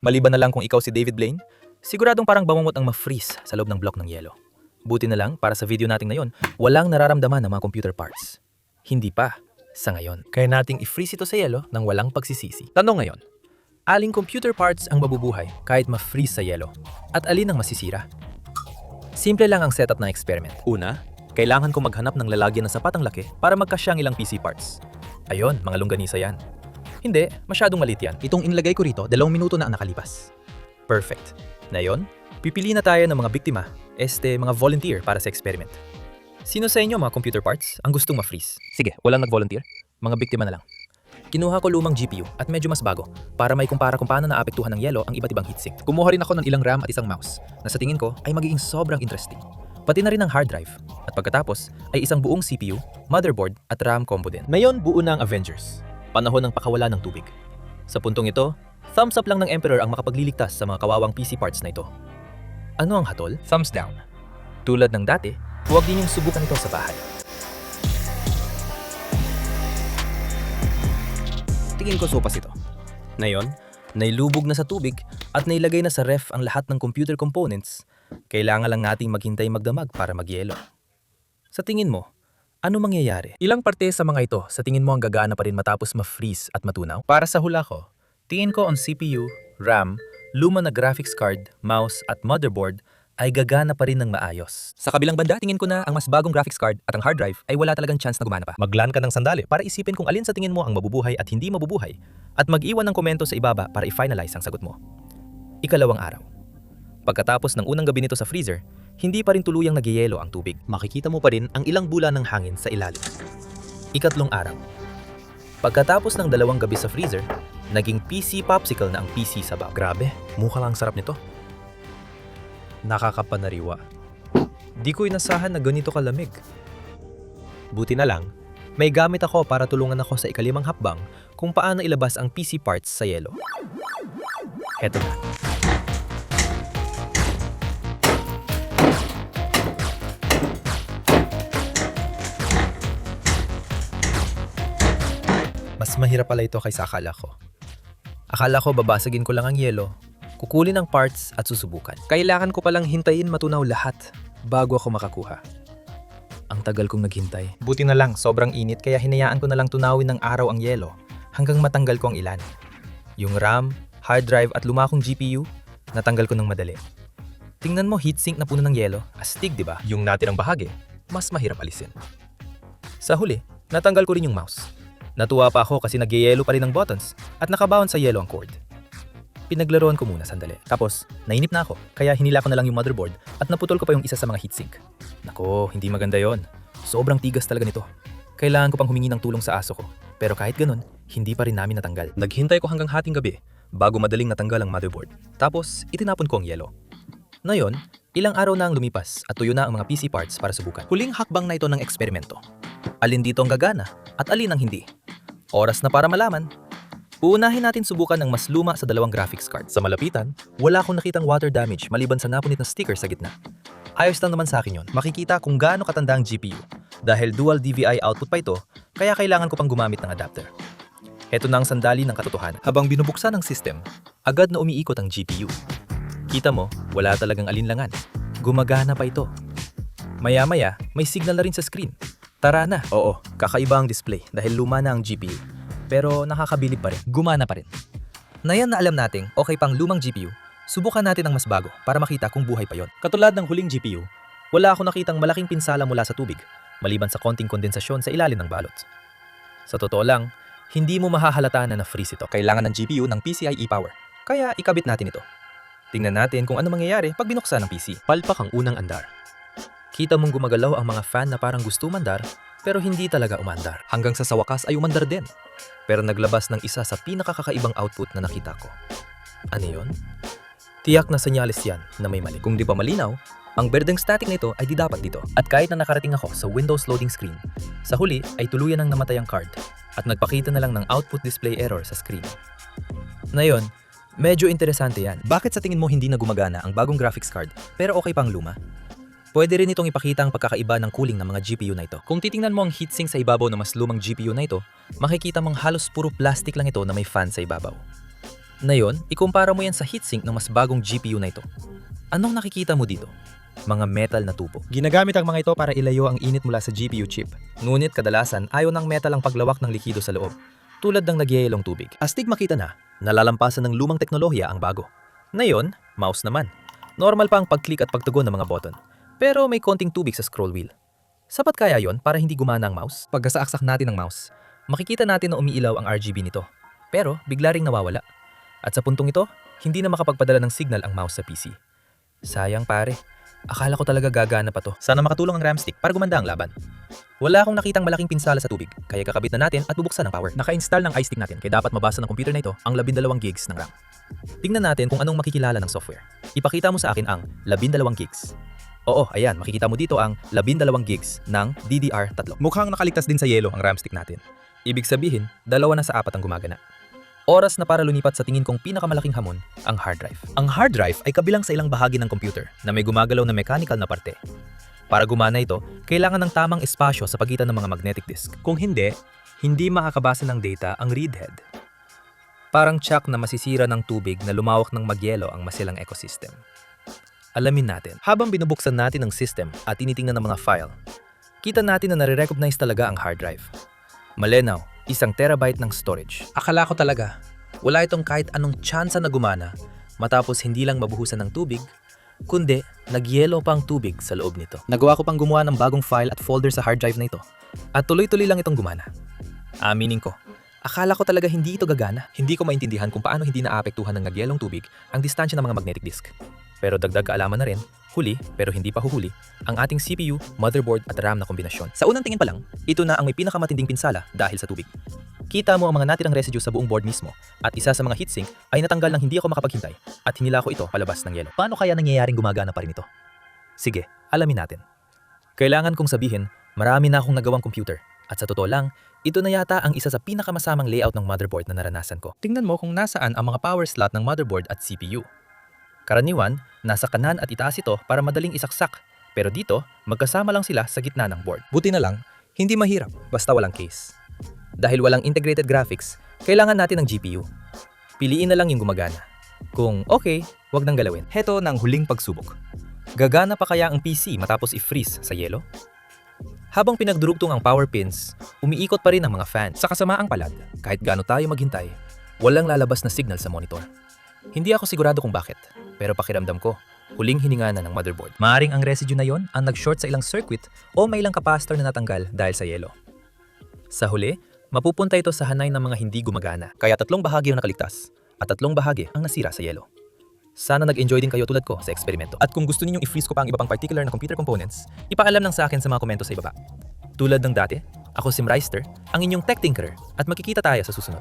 Maliban na lang kung ikaw si David Blaine, siguradong parang bangungot ang ma-freeze sa loob ng block ng yelo. Buti na lang, para sa video natin ngayon, walang nararamdaman ng mga computer parts. Hindi pa, sa ngayon. Kaya nating i-freeze ito sa yelo nang walang pagsisisi. Tanong ngayon, aling computer parts ang mabubuhay kahit ma-freeze sa yelo? At alin ang masisira? Simple lang ang setup ng experiment. Una, kailangan ko maghanap ng lalagyan ng sapat ang laki para magkasyang ilang PC parts. Ayun, mga longganisa yan. Hindi, masyadong maliit yan. Itong inilagay ko rito, 2 minuto na ang nakalipas. Perfect. Ngayon, pipili na tayo ng mga biktima, mga volunteer para sa experiment. Sino sa inyo mga computer parts ang gustong ma-freeze? Sige, walang nag-volunteer. Mga biktima na lang. Kinuha ko lumang GPU at medyo mas bago para may kumpara kung paano naapektuhan ng yelo ang iba't ibang heatsink. Kumuha rin ako ng ilang RAM at isang mouse na sa tingin ko ay magiging sobrang interesting. Pati na rin ang hard drive. At pagkatapos ay isang buong CPU, motherboard at RAM combo din. Ngayon buo na ang Avengers. Panahon ng pakawala ng tubig. Sa puntong ito, thumbs up lang ng Emperor ang makapagliligtas sa mga kawawang PC parts na ito. Ano ang hatol? Thumbs down. Tulad ng dati, huwag din yung subukan ito sa bahay. Tingin ko sopas ito. Ngayon, nailubog na sa tubig at nailagay na sa ref ang lahat ng computer components, kailangan lang nating maghintay magdamag para magyelo. Sa tingin mo, ano mangyayari? Ilang parte sa mga ito sa tingin mo ang gagana pa rin matapos ma-freeze at matunaw? Para sa hula ko, tingin ko ang CPU, RAM, luma na graphics card, mouse at motherboard ay gagana pa rin ng maayos. Sa kabilang banda, tingin ko na ang mas bagong graphics card at ang hard drive ay wala talagang chance na gumana pa. Maglan ka ng sandali para isipin kung alin sa tingin mo ang mabubuhay at hindi mabubuhay at mag-iwan ng komento sa ibaba para i-finalize ang sagot mo. Ikalawang araw. Pagkatapos ng unang gabi nito sa freezer, hindi pa rin tuluyang nagyayelo ang tubig. Makikita mo pa rin ang ilang bula ng hangin sa ilalim. Ikatlong araw. Pagkatapos ng 2 gabi sa freezer, naging PC popsicle na ang PC sabaw. Grabe, mukha lang sarap nito. Nakakapanariwa. Di ko inasahan na ganito kalamig. Buti na lang, may gamit ako para tulungan ako sa ikalimang hakbang kung paano ilabas ang PC parts sa yelo. Heto na. Mas mahirap pala ito kaysa akala ko. Akala ko babasagin ko lang ang yelo, kukulin ang parts at susubukan. Kailangan ko palang hintayin matunaw lahat bago ako makakuha. Ang tagal kong naghintay. Buti na lang, sobrang init kaya hinayaan ko na lang tunawin ng araw ang yelo hanggang matanggal ko ang ilan. Yung RAM, hard drive at luma kong GPU, natanggal ko ng madali. Tingnan mo, heatsink na puno ng yelo, astig diba? Yung natirang bahagi, mas mahirap alisin. Sa huli, natanggal ko rin yung mouse. Natuwa pa ako kasi nagyayelo pa rin ang buttons at nakabaon sa yelo ang cord. Pinaglaruan ko muna sandali. Tapos, nainip na ako kaya hinila ko na lang yung motherboard at naputol ko pa yung isa sa mga heatsink. Nako, hindi maganda yon. Sobrang tigas talaga nito. Kailangan ko pang humingi ng tulong sa aso ko. Pero kahit ganun, hindi pa rin namin natanggal. Naghintay ko hanggang hating gabi bago madaling natanggal ang motherboard. Tapos, itinapon ko ang yelo. Ngayon, ilang araw na ang lumipas at tuyo na ang mga PC parts para subukan. Huling hakbang na ito ng eksperimento. Alin dito ang gagana at alin ang hindi? Oras na para malaman. Uunahin natin subukan ang mas luma sa 2 graphics card. Sa malapitan, wala akong nakitang water damage maliban sa napunit na sticker sa gitna. Ayos lang naman sa akin yon. Makikita kung gaano katanda ang GPU. Dahil dual DVI output pa ito, kaya kailangan ko pang gumamit ng adapter. Heto na ang sandali ng katotohanan. Habang binubuksan ang system, agad na umiikot ang GPU. Kita mo, wala talagang alinlangan. Gumagana pa ito. Maya-maya, may signal na rin sa screen. Tara na. Oo, kakaiba ang display dahil luma na ang GPU. Pero nakakabilib pa rin. Gumana pa rin. Ngayon na alam nating okay pang lumang GPU, subukan natin ang mas bago para makita kung buhay pa yon. Katulad ng huling GPU, wala ako nakitang malaking pinsala mula sa tubig, maliban sa konting kondensasyon sa ilalim ng balot. Sa totoo lang, hindi mo mahahalata na na-freeze ito. Kailangan ng GPU ng PCIe power, kaya ikabit natin ito. Tingnan natin kung ano mangyayari pag binuksan ng PC. Palpak ang unang andar. Kita mong gumagalaw ang mga fan na parang gusto umandar, pero hindi talaga umandar. Hanggang sa wakas ay umandar din. Pero naglabas ng isa sa pinakakakaibang output na nakita ko. Ano yun? Tiyak na senyales yan na may mali. Kung di pa malinaw, ang berdeng static na ito ay di dapat dito. At kahit na nakarating ako sa Windows loading screen, sa huli ay tuluyan ng namatay ang card at nagpakita na lang ng output display error sa screen. Ngayon, medyo interesante yan. Bakit sa tingin mo hindi na gumagana ang bagong graphics card pero okay pang luma? Pwede rin itong ipakita ang pagkakaiba ng cooling ng mga GPU na ito. Kung titingnan mo ang heatsink sa ibabaw ng mas lumang GPU na ito, makikita mong halos puro plastic lang ito na may fan sa ibabaw. Ngayon, ikumpara mo yan sa heatsink ng mas bagong GPU na ito. Anong nakikita mo dito? Mga metal na tubo. Ginagamit ang mga ito para ilayo ang init mula sa GPU chip. Ngunit kadalasan ayaw ng metal ang paglawak ng likido sa loob, tulad ng nagyayelong tubig. Astig makita na, nalalampasan ng lumang teknolohiya ang bago. Ngayon, mouse naman. Normal pa ang pag-click at pagtugon ng mga button, pero may konting tubig sa scroll wheel. Sapat kaya yon para hindi gumana ang mouse? Pagkasaaksak natin ng mouse, makikita natin na umiilaw ang RGB nito, pero bigla ring nawawala. At sa puntong ito, hindi na makapagpadala ng signal ang mouse sa PC. Sayang pare, akala ko talaga gagana pa to. Sana makatulong ang RAM stick para gumanda ang laban. Wala akong nakitang malaking pinsala sa tubig, kaya kakabit na natin at bubuksan ang power. Naka-install ng iStick natin, kaya dapat mabasa ng computer na ito ang 12 gigs ng RAM. Tingnan natin kung anong makikilala ng software. Ipakita mo sa akin ang 12 gigs. Oo, ayan, makikita mo dito ang 12 gigs ng DDR3. Mukhang nakaligtas din sa yellow ang RAM stick natin. Ibig sabihin, 2 na sa 4 ang gumagana. Oras na para lumipat sa tingin kong pinakamalaking hamon, ang hard drive. Ang hard drive ay kabilang sa ilang bahagi ng computer na may gumagalaw na mechanical na parte. Para gumana ito, kailangan ng tamang espasyo sa pagitan ng mga magnetic disk. Kung hindi, hindi makakabasa ng data ang read head. Parang tsak na masisira ng tubig na lumawak ng magyelo ang masilang ecosystem. Alamin natin, habang binubuksan natin ang system at tinitingnan ng mga file, kita natin na nare-recognize talaga ang hard drive. Malinaw, 1 terabyte ng storage. Akala ko talaga, wala itong kahit anong tsansa na gumana matapos hindi lang mabuhusan ng tubig, kundi nagyelo pa ang tubig sa loob nito. Nagawa ko pang gumawa ng bagong file at folder sa hard drive na ito at tuloy-tuloy lang itong gumana. Aminin ko, akala ko talaga hindi ito gagana. Hindi ko maintindihan kung paano hindi naapektuhan ng nagyelong tubig ang distansya ng mga magnetic disk. Pero dagdag kaalaman na rin, huli pero hindi pa huhuli, ang ating CPU, motherboard at RAM na kombinasyon. Sa unang tingin pa lang, ito na ang may pinakamatinding pinsala dahil sa tubig. Kita mo ang mga natirang residue sa buong board mismo at isa sa mga heatsink ay natanggal nang hindi ako makapaghintay at hinila ko ito palabas ng yelo. Paano kaya nangyayaring gumagana pa rin ito? Sige, alamin natin. Kailangan kong sabihin, marami na akong nagawang computer at sa totoo lang, ito na yata ang isa sa pinakamasamang layout ng motherboard na naranasan ko. Tingnan mo kung nasaan ang mga power slot ng motherboard at CPU. Karaniwan, nasa kanan at itaas ito para madaling isaksak, pero dito, magkasama lang sila sa gitna ng board. Buti na lang, hindi mahirap basta walang case. Dahil walang integrated graphics, kailangan natin ng GPU. Piliin na lang yung gumagana. Kung okay, wag nang galawin. Heto ng huling pagsubok. Gagana pa kaya ang PC matapos i-freeze sa yelo? Habang pinagdurugtong ang power pins, umiikot pa rin ang mga fan. Sa kasamaang palad, kahit gaano tayo maghintay, walang lalabas na signal sa monitor. Hindi ako sigurado kung bakit, pero pakiramdam ko, huling hininga na ng motherboard. Maaring ang residue na yon ang nag-short sa ilang circuit o may ilang capacitor na natanggal dahil sa yelo. Sa huli, mapupunta ito sa hanay ng mga hindi gumagana, kaya 3 bahagi ang nakaligtas at 3 bahagi ang nasira sa yelo. Sana nag-enjoy din kayo tulad ko sa eksperimento. At kung gusto ninyong i-freeze ko pa ang iba pang particular na computer components, ipaalam lang sa akin sa mga komento sa ibaba. Tulad ng dati, ako si Mreister, ang inyong tech tinkerer at magkikita tayo sa susunod.